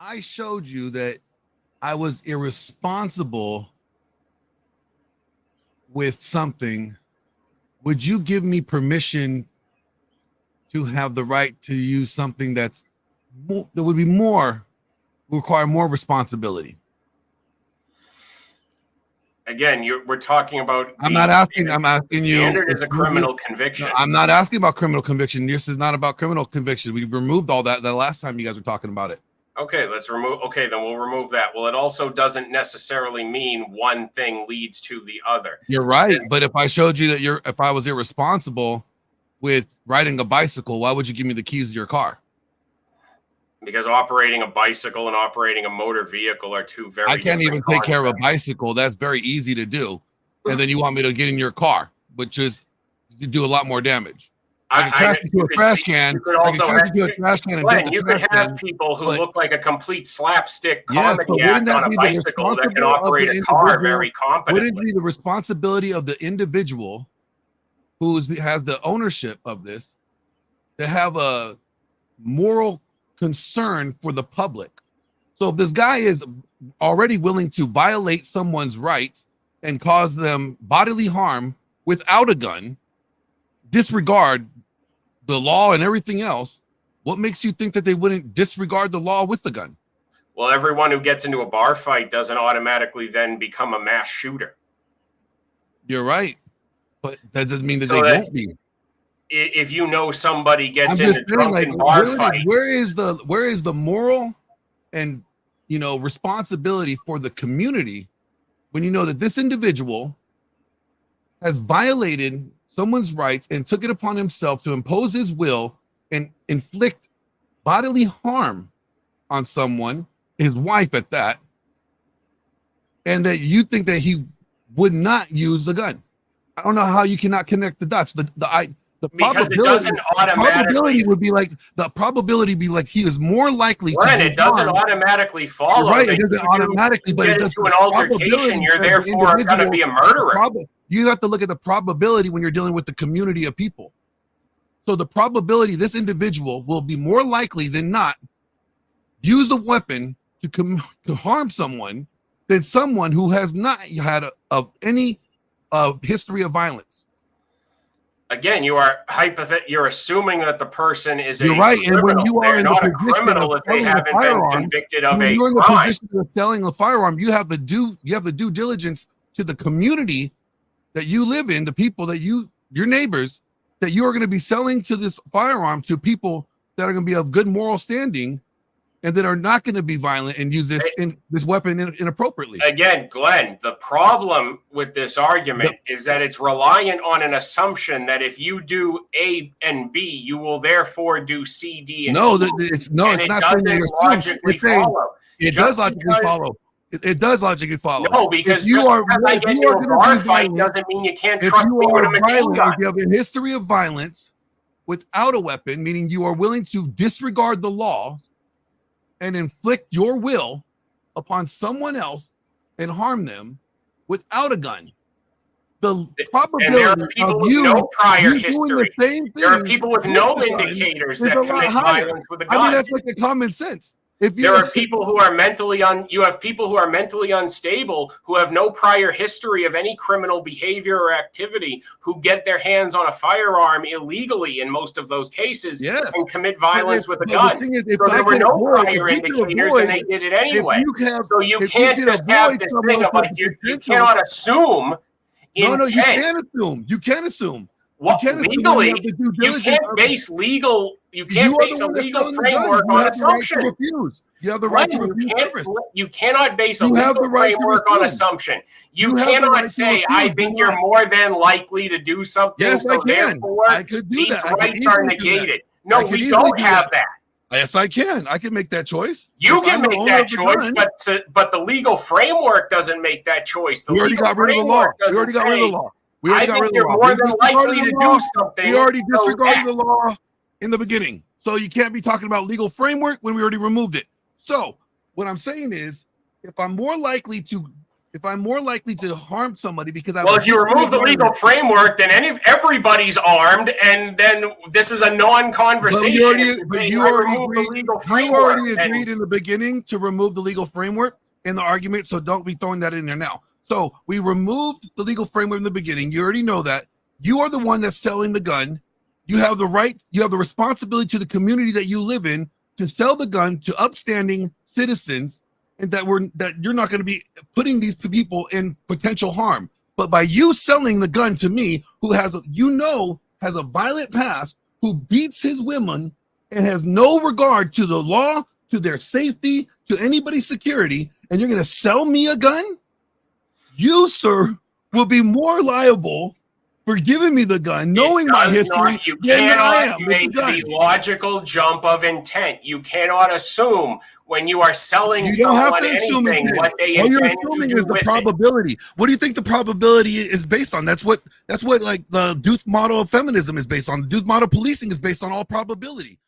I showed you that I was irresponsible with something, would you give me permission to have the right to use something that would be require more responsibility? Again, we're talking about. I'm asking you. Standard is a criminal conviction. No, I'm not asking about criminal conviction. This is not about criminal conviction. We removed all that the last time you guys were talking about it. Okay, let's remove. Okay, then we'll remove that. Well, it also doesn't necessarily mean one thing leads to the other. You're right, but if I showed you that if I was irresponsible with riding a bicycle, why would you give me the keys to your car? Because operating a bicycle and operating a motor vehicle are two very. I can't even take care of a bicycle. That's very easy to do, and then you want me to get in your car, which is you do a lot more damage. I can crash into a trash can. You could also have people who look like a complete slapstick comic act on a bicycle that can operate a car very competently. Wouldn't it be the responsibility of the individual who has the ownership of this to have a moral concern for the public? So if this guy is already willing to violate someone's rights and cause them bodily harm without a gun, disregard the law and everything else, what makes you think that they wouldn't disregard the law with the gun? Well, everyone who gets into a bar fight doesn't automatically then become a mass shooter. You're right, but that doesn't mean that they won't be. If you know somebody gets in a drunken bar fight, where is the moral and responsibility for the community when you know that this individual has violated someone's rights and took it upon himself to impose his will and inflict bodily harm on someone, his wife at that, and that you think that he would not use the gun? I don't know how you cannot connect the dots. The because it doesn't automatically would be like the probability be like he is more likely to it doesn't automatically follow. Right, it doesn't automatically, but it does. Into an altercation, you're therefore going to be a murderer. You have to look at the probability when you're dealing with the community of people. So the probability this individual will be more likely than not use a weapon to harm someone than someone who has not had any history of violence. Again, you're assuming that the person is You're right, and when you are not a criminal if they haven't been convicted of a crime. When you're in the position of selling a firearm, you have the due diligence to the community that you live in, the people that your neighbors, that you are going to be selling to this firearm to people that are going to be of good moral standing and that are not going to be violent and use this weapon inappropriately. Again, Glenn, the problem with this argument is that it's reliant on an assumption that if you do A and B, you will therefore do C, D, and E. It's not. It doesn't logically follow. It does logically follow. It does logically follow. No, because I get into a bar fight doesn't mean you can't trust me with a machine gun. If you have a history of violence without a weapon, meaning you are willing to disregard the law and inflict your will upon someone else and harm them without a gun, the probability of you with no prior history. Doing the same thing, there are people with no indicators that commit violence with a gun. I mean, that's like a common sense. There are people who are you have people who are mentally unstable who have no prior history of any criminal behavior or activity who get their hands on a firearm illegally in most of those cases and commit violence with a gun. So there were no prior indicators and they did it anyway. So you can't just have this thing of like you cannot assume. No, you can't assume. You can't assume. Well, legally, you can't base a legal framework on assumption. You have the right to refuse. You cannot base a legal framework on assumption. You cannot say, I think you're more than likely to do something. Yes, I can. I could do that. Rights are negated. No, we don't have that. Yes, I can. I can make that choice. You can make that choice, but the legal framework doesn't make that choice. We already got rid of the law. We already got rid of the law. I think you're more than likely to do something. We already disregarded the law in the beginning. So you can't be talking about legal framework when we already removed it. So what I'm saying is, if I'm more likely to if I'm more likely to harm somebody because I well, if you remove the legal framework, then everybody's armed, and then this is a non-conversation. You already agreed in the beginning to remove the legal framework in the argument, so don't be throwing that in there now. So we removed the legal framework in the beginning. You already know that. You are the one that's selling the gun. You have the right, you have the responsibility to the community that you live in to sell the gun to upstanding citizens, and that you're not going to be putting these people in potential harm. But by you selling the gun to me, who has a violent past, who beats his women and has no regard to the law, to their safety, to anybody's security, and you're going to sell me a gun, you, sir, will be more liable for giving me the gun, knowing my history. You cannot make the logical jump of intent. You cannot assume when you are selling someone anything what they intend to do. All you're assuming is the probability. What do you think the probability is based on? That's what like the Duth model of feminism is based on. The Duth model of policing is based on all probability.